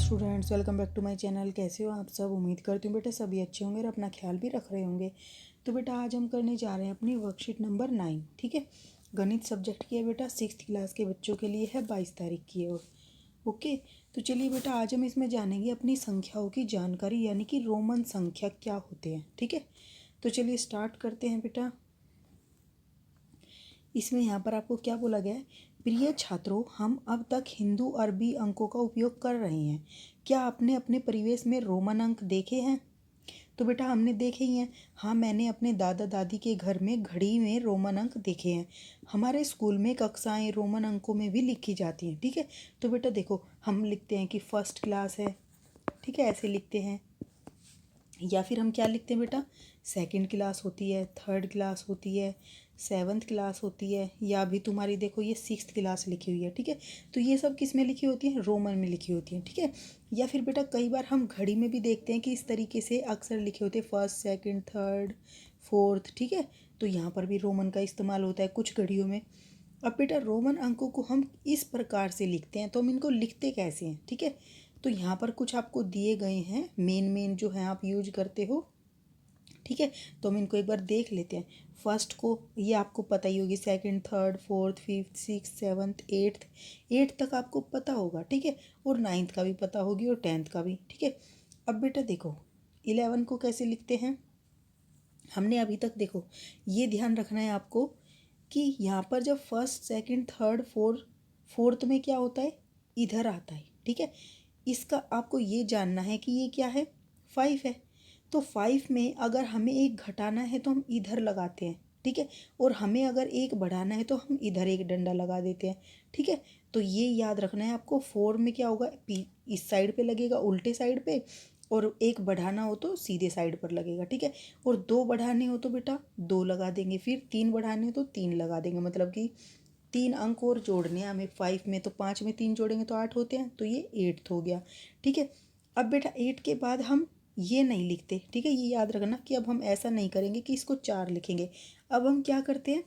Students, welcome back to my channel. कैसे हो आप सब? उम्मीद करती हूँ बेटा सभी अच्छे होंगे और अपना ख्याल भी रख रहे होंगे। तो बेटा आज हम करने जा रहे हैं अपनी वर्कशीट नंबर 9। ठीक है, गणित सब्जेक्ट की है बेटा, 6th क्लास के बच्चों के लिए है, 22 तारीख की है। ओके, तो चलिए बेटा आज हम इसमें जानेंगे अपनी संख्याओं की जानकारी, यानी कि रोमन संख्या क्या होते हैं। ठीक है, तो चलिए स्टार्ट करते हैं बेटा। इसमें यहाँ पर आपको क्या बोला गया है? प्रिय छात्रों, हम अब तक हिंदू अरबी अंकों का उपयोग कर रहे हैं। क्या आपने अपने परिवेश में रोमन अंक देखे हैं? तो बेटा हमने देखे ही हैं। हाँ, मैंने अपने दादा दादी के घर में घड़ी में रोमन अंक देखे हैं। हमारे स्कूल में कक्षाएं रोमन अंकों में भी लिखी जाती हैं। ठीक है, तो बेटा देखो हम लिखते हैं कि फर्स्ट क्लास है, ठीक है, ऐसे लिखते हैं। या फिर हम क्या लिखते हैं बेटा, सेकंड क्लास होती है, थर्ड क्लास होती है, 7th क्लास होती है, या भी तुम्हारी देखो ये 6th क्लास लिखी हुई है। ठीक है, तो ये सब किस में लिखी होती है? रोमन में लिखी होती है। ठीक है, या फिर बेटा कई बार हम घड़ी में भी देखते हैं कि इस तरीके से अक्सर लिखे होते हैं, फर्स्ट सेकंड थर्ड फोर्थ। ठीक है, तो यहाँ पर भी रोमन का इस्तेमाल होता है कुछ घड़ियों में। अब बेटा रोमन अंकों को हम इस प्रकार से लिखते हैं, तो हम इनको लिखते कैसे हैं? ठीक है, तो यहाँ पर कुछ आपको दिए गए हैं, मेन जो हैं आप यूज करते हो। ठीक है, तो हम इनको एक बार देख लेते हैं। फर्स्ट को ये आपको पता ही होगी, second third fourth fifth six seventh eighth तक आपको पता होगा। ठीक है, और 9th का भी पता होगी और 10th का भी। ठीक है, अब बेटा देखो 11 को कैसे लिखते हैं। हमने अभी तक देखो ये ध्यान रखना है आपको कि यहाँ पर जब फर्स्ट सेकंड थर्ड फोर्थ में क्या होता है, इधर आता है। ठीक है, इसका आपको ये जानना है कि ये क्या है, 5 है। तो 5 में अगर हमें एक घटाना है तो हम इधर लगाते हैं। ठीक है, और हमें अगर एक बढ़ाना है तो हम इधर एक डंडा लगा देते हैं। ठीक है, तो ये याद रखना है आपको। 4 में क्या होगा, इस साइड पे लगेगा, उल्टे साइड पे, और एक बढ़ाना हो तो सीधे साइड पर लगेगा। ठीक है, और 2 बढ़ाने हो तो बेटा 2 लगा देंगे, फिर 3 बढ़ाने हो तो 3 लगा देंगे। मतलब कि 3 अंक और जोड़ने हैं हमें 5 में, तो 5 में 3 जोड़ेंगे तो 8 होते हैं, तो ये 8th हो गया। ठीक है, अब बेटा 8 के बाद हम ये नहीं लिखते। ठीक है, ये याद रखना कि अब हम ऐसा नहीं करेंगे कि इसको 4 लिखेंगे। अब हम क्या करते हैं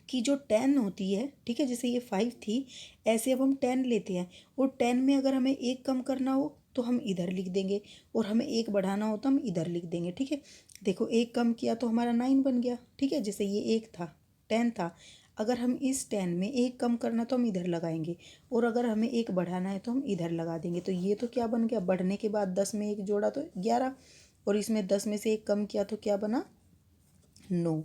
कि जो 10 होती है, ठीक है, जैसे ये 5 थी, ऐसे अब हम 10 लेते हैं, और 10 में अगर हमें एक कम करना हो तो हम इधर लिख देंगे, और हमें एक बढ़ाना हो तो हम इधर लिख देंगे। ठीक है, देखो एक कम किया तो हमारा 9 बन गया। ठीक है, जैसे ये एक था 10 था, अगर हम इस 10 में एक कम करना तो हम इधर लगाएंगे, और अगर हमें एक बढ़ाना है तो हम इधर लगा देंगे। तो ये तो क्या बन गया, बढ़ने के बाद 10 में एक जोड़ा तो 11, और इसमें 10 में से एक कम किया तो क्या बना, 9।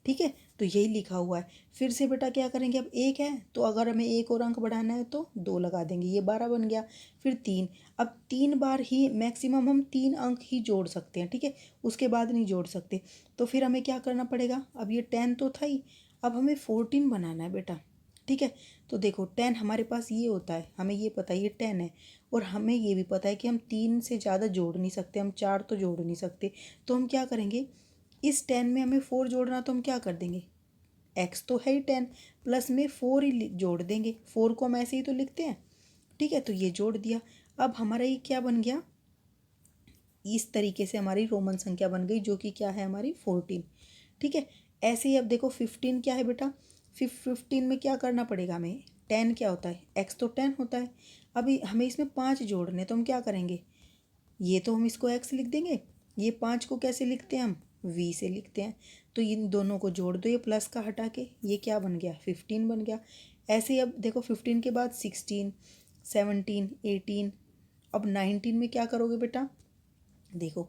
ठीक है, तो यही लिखा हुआ है। फिर से बेटा क्या करेंगे, अब एक है तो अगर हमें एक और अंक बढ़ाना है तो 2 लगा देंगे, ये 12 बन गया। फिर 3, अब 3 बार ही मैक्सिमम हम 3 अंक ही जोड़ सकते हैं। ठीक है, उसके बाद नहीं जोड़ सकते। तो फिर हमें क्या करना पड़ेगा, अब ये 10 तो था ही, अब हमें 14 बनाना है बेटा। ठीक है, तो देखो 10 हमारे पास ये होता है, हमें ये पता है ये 10 है, और हमें ये भी पता है कि हम 3 से ज़्यादा जोड़ नहीं सकते, हम 4 तो जोड़ नहीं सकते। तो हम क्या करेंगे, इस 10 में हमें 4 जोड़ना, तो हम क्या कर देंगे, एक्स तो है ही 10, प्लस में 4 ही जोड़ देंगे। 4 को हम ऐसे ही तो लिखते हैं। ठीक है, तो ये जोड़ दिया। अब हमारा ये क्या बन गया, इस तरीके से हमारी रोमन संख्या बन गई, जो कि क्या है हमारी 14। ठीक है, ऐसे ही अब देखो 15 क्या है बेटा, 15 में क्या करना पड़ेगा हमें, 10 क्या होता है, एक्स तो 10 होता है। अभी हमें इसमें 5 जोड़ने, तो हम क्या करेंगे, ये तो हम इसको एक्स लिख देंगे, ये 5 को कैसे लिखते हैं हम, वी से लिखते हैं। तो इन दोनों को जोड़ दो, ये प्लस का हटा के, ये क्या बन गया, 15 बन गया। ऐसे ही अब देखो 15 के बाद 16 17 18, अब 19 में क्या करोगे बेटा, देखो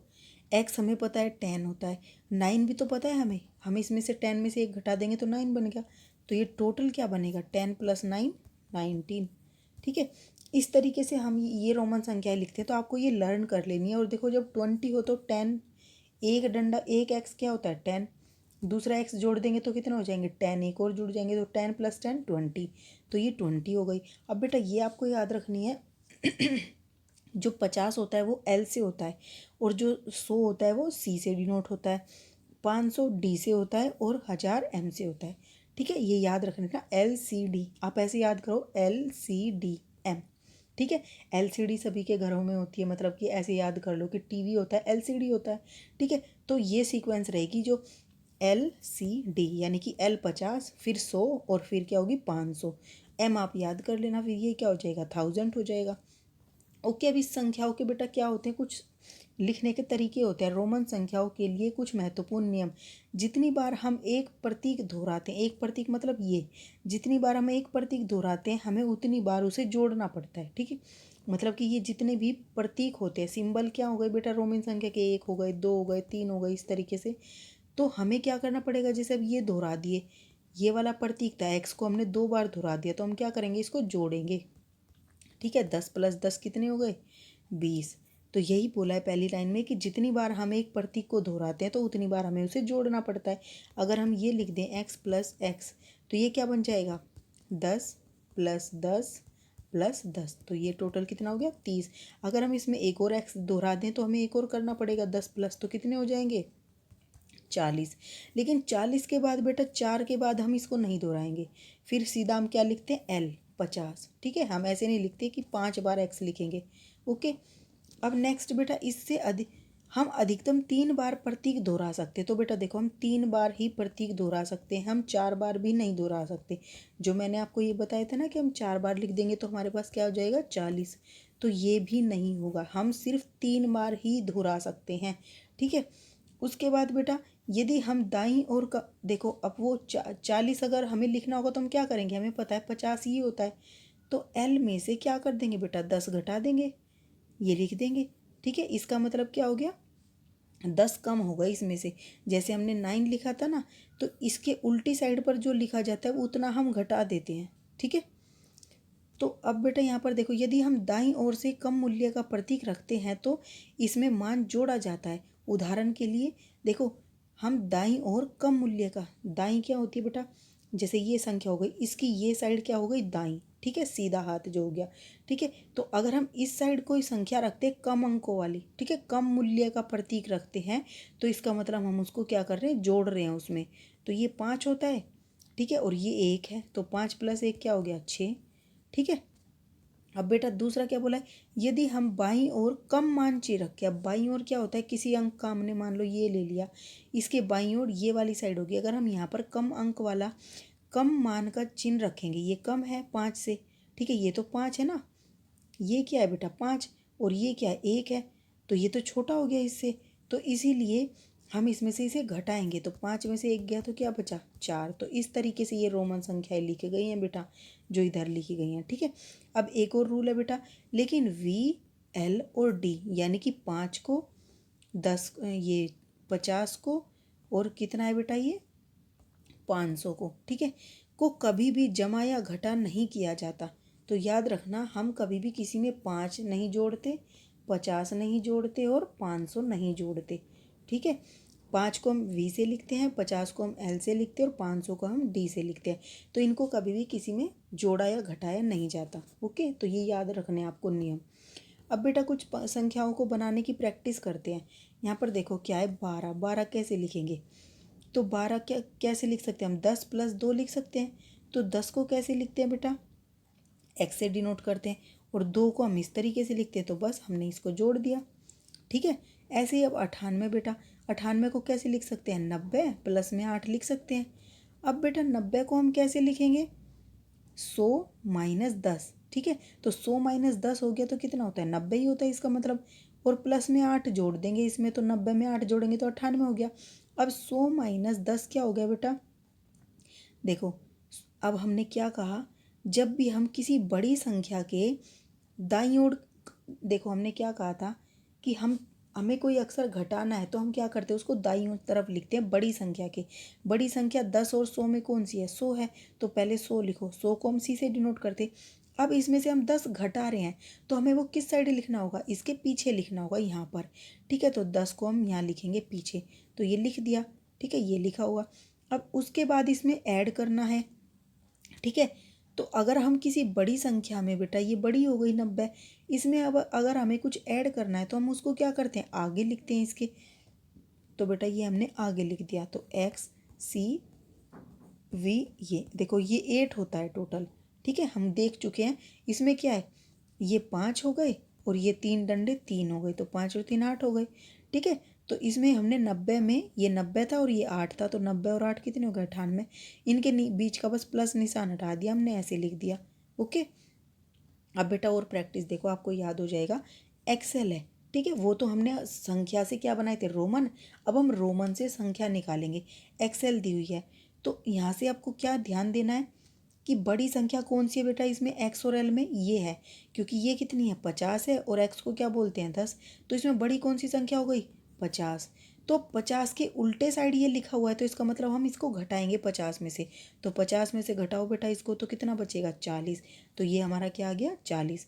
एक्स हमें पता है 10 होता है, 9 भी तो पता है हमें, हम इसमें से 10 में से एक घटा देंगे तो 9 बन गया। तो ये टोटल क्या बनेगा, 10 + 9 19। ठीक है, इस तरीके से हम ये रोमन संख्याएं लिखते हैं, तो आपको ये लर्न कर लेनी है। और देखो जब 20 हो तो 10, एक डंडा, एक एक्स क्या होता है 10, दूसरा एक्स जोड़ देंगे तो कितने हो जाएंगे 10, एक और जुड़ जाएंगे तो 10 + 10 20, तो ये 20 हो गई। अब बेटा ये आपको याद रखनी है जो 50 होता है वो एल से होता है, और जो 100 होता है वो सी से डिनोट होता है, 500 डी से होता है, और 1000 एम से होता है। ठीक है, ये याद रखने का, LCD आप ऐसे याद करो, LCD M। ठीक है, LCD सभी के घरों में होती है, मतलब कि ऐसे याद कर लो कि टीवी होता है LCD होता है। ठीक है, तो ये सीक्वेंस रहेगी जो LCD, यानी कि L 50, फिर 100, और फिर क्या होगी 500, M आप याद कर लेना, फिर ये क्या हो जाएगा 1000 हो जाएगा। ओके, अब इस संख्याओं के बेटा क्या होते हैं, कुछ लिखने के तरीके होते हैं। रोमन संख्याओं के लिए कुछ महत्वपूर्ण नियम। जितनी बार हम एक प्रतीक दोहराते हैं, एक प्रतीक मतलब ये, जितनी बार हम एक प्रतीक दोहराते हैं हमें उतनी बार उसे जोड़ना पड़ता है। ठीक है, मतलब कि ये जितने भी प्रतीक होते हैं, सिंबल क्या हो गए बेटा रोमन संख्या के, 1 हो गए, 2 हो गए, 3 हो गए, इस तरीके से। तो हमें क्या करना पड़ेगा, जैसे अब ये दोहरा दिए, ये वाला प्रतीक था एक्स को हमने 2 बार दोहरा दिया, तो हम क्या करेंगे, इसको जोड़ेंगे। ठीक है, 10 + 10 कितने हो गए, 20। तो यही बोला है पहली लाइन में कि जितनी बार हम एक प्रतीक को दोहराते हैं तो उतनी बार हमें उसे जोड़ना पड़ता है। अगर हम ये लिख दें x + x, तो ये क्या बन जाएगा, 10 + 10 + 10, तो ये टोटल कितना हो गया, 30। अगर हम इसमें एक और x दोहरा दें तो हमें एक और करना पड़ेगा, 10 + तो कितने हो जाएंगे, 40। लेकिन 40 के बाद बेटा 4 के बाद हम इसको नहीं दोहराएंगे, फिर सीधा हम क्या लिखते हैं, l 50। ठीक है, हम ऐसे नहीं लिखते कि 5 बार x लिखेंगे। ओके, अब नेक्स्ट बेटा इससे अधिक हम अधिकतम 3 बार प्रतीक दोहरा सकते हैं। तो बेटा देखो, हम 3 बार ही प्रतीक दोहरा सकते हैं, हम 4 बार भी नहीं दोहरा सकते। जो मैंने आपको ये बताया था ना कि हम 4 बार लिख देंगे तो हमारे पास क्या हो जाएगा, 40। तो ये भी नहीं होगा, हम सिर्फ 3 बार ही दोहरा सकते हैं। ठीक है, उसके बाद बेटा यदि हम दाईं ओर का देखो, अब वो 40 अगर हमें लिखना होगा तो हम क्या करेंगे, हमें पता है 50 ही होता है। तो एल में से क्या कर देंगे बेटा, 10 घटा देंगे, ये लिख देंगे। ठीक है, इसका मतलब क्या हो गया, 10 कम होगा इसमें से। जैसे हमने 9 लिखा था ना, तो इसके उल्टी साइड पर जो लिखा जाता है उतना हम घटा देते हैं। ठीक है, तो अब बेटा यहाँ पर देखो, यदि हम दाईं ओर से कम मूल्य का प्रतीक रखते हैं तो इसमें मान जोड़ा जाता है। उदाहरण के लिए देखो, हम दाईं ओर कम मूल्य का, दाईं क्या होती है बेटा, जैसे ये संख्या हो गई, इसकी ये साइड क्या हो गई, दाईं। ठीक है, सीधा हाथ जो हो गया। ठीक है, तो अगर हम इस साइड कोई संख्या रखते हैं कम अंकों वाली, ठीक है, कम मूल्य का प्रतीक रखते हैं, तो इसका मतलब हम उसको क्या कर रहे हैं, जोड़ रहे हैं उसमें। तो ये 5 होता है, ठीक है, और ये 1 है, तो 5 + 1 क्या हो गया, 6। ठीक है, अब बेटा दूसरा क्या बोला है, यदि हम बाईं ओर कम मान चिन्ह रखें। अब बाईं ओर क्या होता है, किसी अंक का हमने मान लो ये ले लिया, इसके बाईं ओर ये वाली साइड होगी। अगर हम यहाँ पर कम अंक वाला कम मान का चिन्ह रखेंगे, ये कम है 5 से, ठीक है, ये तो 5 है ना, ये क्या है बेटा 5, और ये क्या है 1 है, तो ये तो छोटा हो गया इससे। तो इसीलिए हम इसमें से इसे घटाएंगे, तो 5 में से 1 गया तो क्या बचा, 4। तो इस तरीके से ये रोमन संख्याएं लिखी गई हैं बेटा, जो इधर लिखी गई हैं। ठीक है, अब एक और रूल है बेटा, लेकिन V, L और D यानी कि 5 को, 10 ये 50 को, और कितना है बेटा ये 500 को, ठीक है, को कभी भी जमा या घटा नहीं किया जाता। तो याद रखना, हम कभी भी किसी में 5 नहीं जोड़ते, 50 नहीं जोड़ते और 500 नहीं जोड़ते। ठीक है, 5 को हम V से लिखते हैं, 50 को हम L से लिखते हैं और 500 को हम D से लिखते हैं। तो इनको कभी भी किसी में जोड़ा या घटाया नहीं जाता। ओके, तो ये याद रखने आपको नियम। अब बेटा कुछ संख्याओं को बनाने की प्रैक्टिस करते हैं। यहाँ पर देखो क्या है, 12। 12 कैसे लिखेंगे, तो 12 क्या कैसे लिख सकते हैं हम, 10 + 2 लिख सकते हैं। तो 10 को कैसे लिखते हैं बेटा, x से डिनोट करते हैं, और 2 को हम इस तरीके से लिखते हैं, तो बस हमने इसको जोड़ दिया। ठीक है, ऐसे ही अब 98 बेटा, 98 को कैसे लिख सकते हैं, 90 + में 8 लिख सकते हैं। अब बेटा 90 को हम कैसे लिखेंगे, 100 - 10। ठीक है, तो 100 - 10 हो गया तो कितना होता है, 90 ही होता है इसका मतलब, और प्लस में 8 जोड़ देंगे इसमें, तो 90 में 8 जोड़ेंगे तो 98 हो गया। अब 100 - 10 क्या हो गया बेटा, देखो अब हमने क्या कहा, जब भी हम किसी बड़ी संख्या के दाईं ओर, देखो हमने क्या कहा था कि हमें कोई अक्षर घटाना है तो हम क्या करते हैं, उसको दाईं ओर तरफ लिखते हैं बड़ी संख्या के। बड़ी संख्या 10 और 100 में कौन सी है, 100 है, तो पहले 100 लिखो, 100 को हम सी से डिनोट करते। अब इसमें से हम 10 घटा रहे हैं तो हमें वो किस साइड लिखना होगा, इसके पीछे लिखना होगा यहाँ पर। ठीक है, तो 10 को हम यहाँ लिखेंगे पीछे, तो ये लिख दिया। ठीक है, ये लिखा हुआ। अब उसके बाद इसमें ऐड करना है। ठीक है, तो अगर हम किसी बड़ी संख्या में, बेटा ये बड़ी हो गई 90, इसमें अब अगर हमें कुछ ऐड करना है तो हम उसको क्या करते हैं, आगे लिखते हैं इसके। तो बेटा ये हमने आगे लिख दिया, तो x C V, ये देखो ये 8 होता है टोटल। ठीक है, हम देख चुके हैं इसमें क्या है, ये 5 हो गए और ये 3 डंडे 3 हो गए, तो 5 और 3 8 हो गए। ठीक है, तो इसमें हमने 90 में, ये 90 था और ये 8 था, तो 90 और 8 कितने हो गए, 98। इनके बीच का बस प्लस निशान हटा दिया हमने, ऐसे लिख दिया। ओके, अब बेटा और प्रैक्टिस देखो, आपको याद हो जाएगा। एक्सेल है, ठीक है, वो तो हमने संख्या से क्या बनाए थे, रोमन। अब हम रोमन से संख्या निकालेंगे। एक्सेल दी हुई है, तो यहाँ से आपको क्या ध्यान देना है कि बड़ी संख्या कौन सी है बेटा इसमें, एक्स और एल में, ये है। क्योंकि ये कितनी है, 50 है, और एक्स को क्या बोलते हैं, 10। तो इसमें बड़ी कौन सी संख्या हो गई, 50। तो 50 के उल्टे साइड ये लिखा हुआ है, तो इसका मतलब हम इसको घटाएंगे 50 में से। तो 50 में से घटाओ बेटा इसको, तो कितना बचेगा, 40। तो ये हमारा क्या आ गया, 40।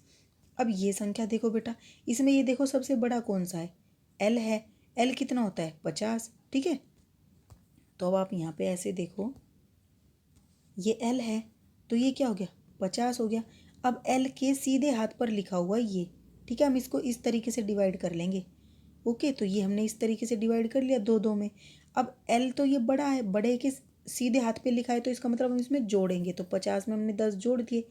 अब ये संख्या देखो बेटा, इसमें ये देखो सबसे बड़ा कौन सा है, एल है। एल कितना होता है, 50, ठीक है। तो अब आप यहाँ पे ऐसे देखो, ये एल है, तो ये क्या हो गया, 50 हो गया। अब एल के सीधे हाथ पर लिखा हुआ ये, ठीक है, हम इसको इस तरीके से डिवाइड कर लेंगे। ओके, तो ये हमने इस तरीके से डिवाइड कर लिया दो दो में। अब एल तो ये बड़ा है, बड़े के सीधे हाथ पे लिखा है, तो इसका मतलब हम इसमें जोड़ेंगे, तो 50 में हमने 10 जोड़ दिए।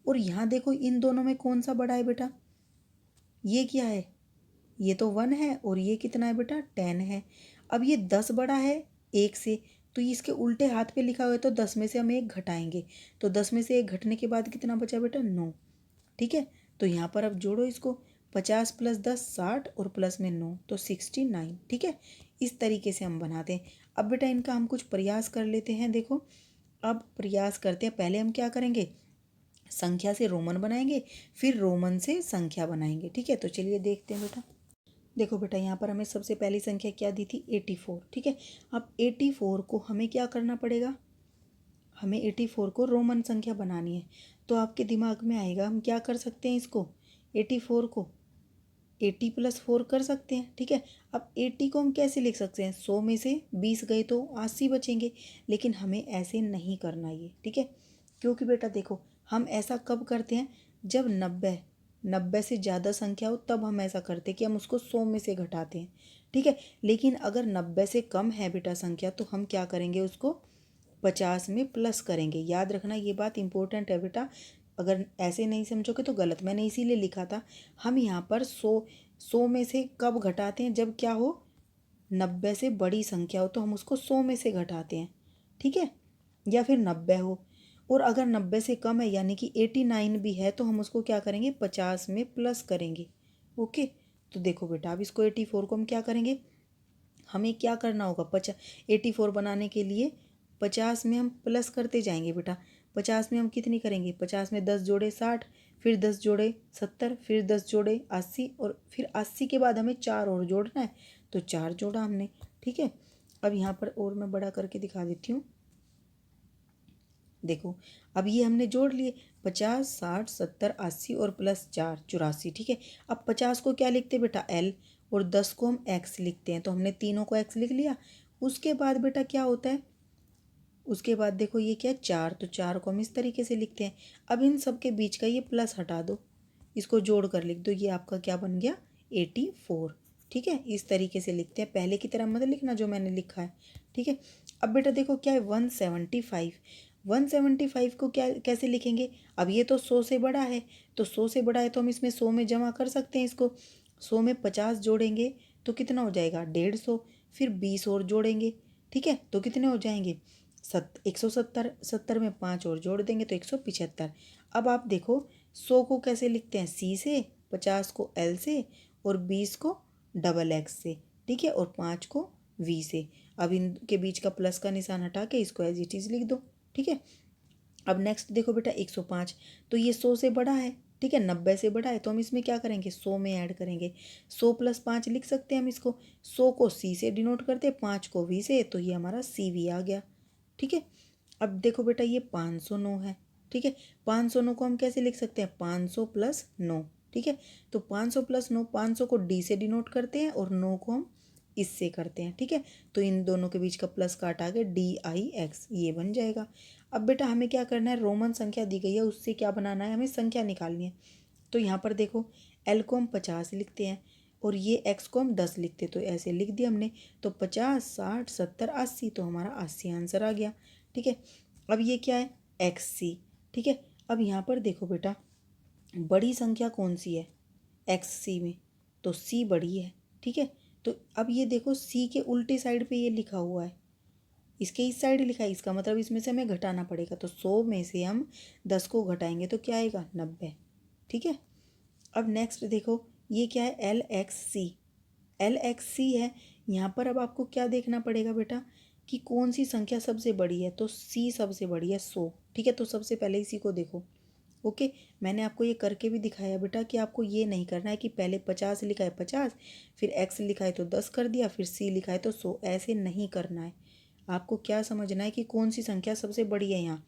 और यहाँ देखो इन दोनों में कौन सा बड़ा है बेटा, ये क्या है, ये तो 1 है, और ये कितना है बेटा, 10 है। अब ये 10 बड़ा है एक से, तो इसके उल्टे हाथ पे लिखा हुआ है, तो 10 में से हम एक घटाएंगे। तो 10 में से एक घटने के बाद कितना बचा बेटा, 9, ठीक है। तो यहाँ पर अब जोड़ो इसको, 50 + 10 60, और प्लस में 9 तो 69, ठीक है। इस तरीके से हम बनाते हैं। अब बेटा इनका हम कुछ प्रयास कर लेते हैं, देखो। अब प्रयास करते हैं, पहले हम क्या करेंगे, संख्या से रोमन बनाएंगे, फिर रोमन से संख्या बनाएंगे, ठीक है। तो चलिए देखते हैं बेटा। देखो बेटा, यहाँ पर हमें सबसे पहली संख्या क्या दी थी, 84, ठीक है। अब 84 को हमें क्या करना पड़ेगा, हमें 84 को रोमन संख्या बनानी है। तो आपके दिमाग में आएगा, हम क्या कर सकते हैं इसको, 84 को 80 + 4 कर सकते हैं, ठीक है। अब 80 को हम कैसे लिख सकते हैं, 100 में से 20 गए तो 80 बचेंगे। लेकिन हमें ऐसे नहीं करना ये, ठीक है। क्योंकि बेटा देखो, हम ऐसा कब करते हैं, जब 90 से ज़्यादा संख्या हो, तब हम ऐसा करते हैं कि हम उसको 100 में से घटाते हैं, ठीक है। लेकिन अगर 90 से कम है बेटा संख्या, तो हम क्या करेंगे, उसको 50 में प्लस करेंगे। याद रखना, ये बात इंपॉर्टेंट है बेटा, अगर ऐसे नहीं समझोगे तो गलत। मैंने इसीलिए लिखा था, हम यहाँ पर 100 में से कब घटाते हैं, जब क्या हो, 90 से बड़ी संख्या हो, तो हम उसको 100 में से घटाते हैं, ठीक है। या फिर 90 हो, और अगर 90 से कम है यानी कि 89 भी है, तो हम उसको क्या करेंगे, 50 में प्लस करेंगे। ओके, तो देखो बेटा, अब इसको 84 को हम क्या करेंगे, हमें क्या करना होगा, 84 बनाने के लिए 50 में हम प्लस करते जाएंगे बेटा। 50 में हम कितनी करेंगे, 50 में 10 जोड़े 60, फिर 10 जोड़े 70, फिर 10 जोड़े 80, और फिर 80 के बाद हमें 4 और जोड़ना है, तो 4 जोड़ा हमने, ठीक है। अब यहाँ पर और मैं बड़ा करके दिखा देती हूँ। देखो, अब ये हमने जोड़ लिए, 50 60 70 80 और प्लस 4 84, ठीक है। अब 50 को क्या लिखते हैं बेटा, एल, और 10 को हम एक्स लिखते हैं, तो हमने तीनों को एक्स लिख लिया। उसके बाद बेटा क्या होता है, उसके बाद देखो ये क्या है, 4, तो 4 को हम इस तरीके से लिखते हैं। अब इन सब के बीच का ये प्लस हटा दो, इसको जोड़ कर लिख दो, ये आपका क्या बन गया, 84, ठीक है। इस तरीके से लिखते हैं, पहले की तरह मत लिखना जो मैंने लिखा है, ठीक है। अब बेटा देखो क्या है, 175। 175 को क्या कैसे लिखेंगे, अब ये तो 100 से बड़ा है, तो 100 से बड़ा है तो हम इसमें 100 में जमा कर सकते हैं इसको। 100 में 50 जोड़ेंगे तो कितना हो जाएगा, 150, फिर 20 और जोड़ेंगे, ठीक है, तो कितने हो जाएंगे, 170। 70 में 5 और जोड़ देंगे तो 175। अब आप देखो, 100 को कैसे लिखते हैं, सी से, 50 को एल से, और 20 को डबल एक्स से, ठीक है, और 5 को वी से। अब इनके बीच का प्लस का निशान हटा के इसको एज इट इज़ लिख दो, ठीक है। अब नेक्स्ट देखो बेटा, 105, तो ये 100 से बड़ा है, ठीक है, 90 से बड़ा है, तो हम इसमें क्या करेंगे, 100 में ऐड करेंगे। 100 + 5 लिख सकते हैं हम इसको, 100 को सी से डिनोट करते हैं, 5 को वी से, तो ये हमारा सी वी आ गया, ठीक है। अब देखो बेटा, ये 509 है, ठीक है। 509 को हम कैसे लिख सकते हैं, 500 + 9, ठीक है। तो 500 + 9, 500 को डी से डिनोट करते हैं, और 9 को हम इससे करते हैं, ठीक है। तो इन दोनों के बीच का प्लस का हटा के DIX ये बन जाएगा। अब बेटा हमें क्या करना है, रोमन संख्या दी गई है, उससे क्या बनाना है, हमें संख्या निकालनी है। तो यहाँ पर देखो, एल को हम 50 लिखते हैं, और ये एक्स को हम 10 लिखते, तो ऐसे लिख दिया हमने। तो 50 60 70 80, तो हमारा 80 आंसर आ गया, ठीक है। अब ये क्या है, XC, ठीक है। अब यहाँ पर देखो बेटा, बड़ी संख्या कौन सी है, XC में, तो C बड़ी है, ठीक है। तो अब ये देखो, C के उल्टी साइड पे ये लिखा हुआ है, इसके इस साइड लिखा है, इसका मतलब इसमें से हमें घटाना पड़ेगा। तो 100 में से हम 10 को घटाएंगे तो क्या आएगा, 90, ठीक है। अब नेक्स्ट देखो ये क्या है, एल एक्स सी, एल एक्स सी है। यहाँ पर अब आपको क्या देखना पड़ेगा बेटा कि कौन सी संख्या सबसे बड़ी है, तो सी सबसे बड़ी है 100, ठीक है। तो सबसे पहले इसी को देखो। ओके, मैंने आपको ये करके भी दिखाया बेटा कि आपको ये नहीं करना है कि पहले 50 लिखा है 50, फिर एक्स लिखा है तो 10 कर दिया, फिर सी लिखा है तो 100, ऐसे नहीं करना है। आपको क्या समझना है कि कौन सी संख्या सबसे बड़ी है यहाँ,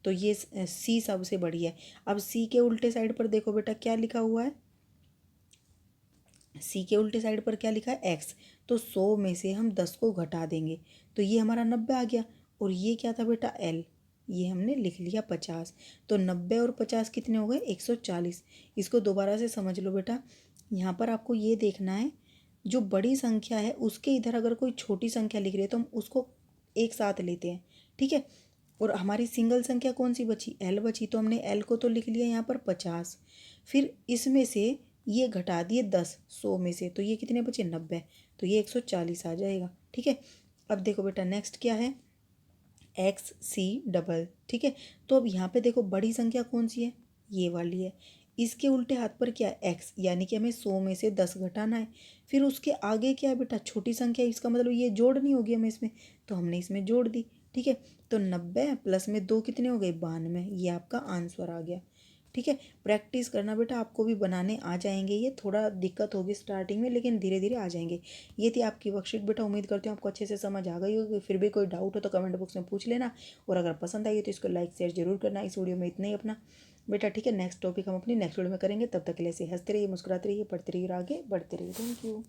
तो ये सी सबसे बड़ी है। अब सी के उल्टे साइड पर देखो बेटा क्या लिखा हुआ है, सी के उल्टे साइड पर क्या लिखा है, एक्स। तो 100 में से हम 10 को घटा देंगे तो ये हमारा 90 आ गया। और ये क्या था बेटा, एल, ये हमने लिख लिया 50। तो 90 और 50 कितने हो गए, 140। इसको दोबारा से समझ लो बेटा, यहाँ पर आपको ये देखना है जो बड़ी संख्या है उसके इधर अगर कोई छोटी संख्या लिख रही है तो हम उसको एक साथ लेते हैं, ठीक है। और हमारी सिंगल संख्या कौन सी बची, एल बची, तो हमने एल को तो लिख लिया यहाँ पर 50। फिर इसमें से ये घटा दिए 10 100 में से, तो ये कितने बचे 90, तो ये 140 आ जाएगा, ठीक है। अब देखो बेटा नेक्स्ट क्या है, एक्स सी डबल, ठीक है। तो अब यहाँ पे देखो बड़ी संख्या कौन सी है, ये वाली है। इसके उल्टे हाथ पर क्या है, एक्स, यानी कि हमें 100 में से 10 घटाना है। फिर उसके आगे क्या है बेटा, छोटी संख्या, इसका मतलब ये जोड़नी होगी हमें इसमें, तो हमने इसमें जोड़ दी, ठीक है। तो 90 प्लस में 2 कितने हो गए, 92, ये आपका आंसर आ गया, ठीक है। प्रैक्टिस करना बेटा, आपको भी बनाने आ जाएंगे। ये थोड़ा दिक्कत होगी स्टार्टिंग में, लेकिन धीरे धीरे आ जाएंगे। ये थी आपकी वर्कशीट बेटा, उम्मीद करती हूँ आपको अच्छे से समझ आ गई होगी। फिर भी कोई डाउट हो तो कमेंट बॉक्स में पूछ लेना, और अगर पसंद आई तो इसको लाइक शेयर जरूर करना। इस वीडियो में इतना ही अपना बेटा, ठीक है। नेक्स्ट टॉपिक हम अपनी नेक्स्ट वीडियो में करेंगे, तब तक के लिए ऐसे हंसते रहिए, मुस्कुराते रहिए, पढ़ते रहिए और आगे बढ़ते रहिए। Thank you.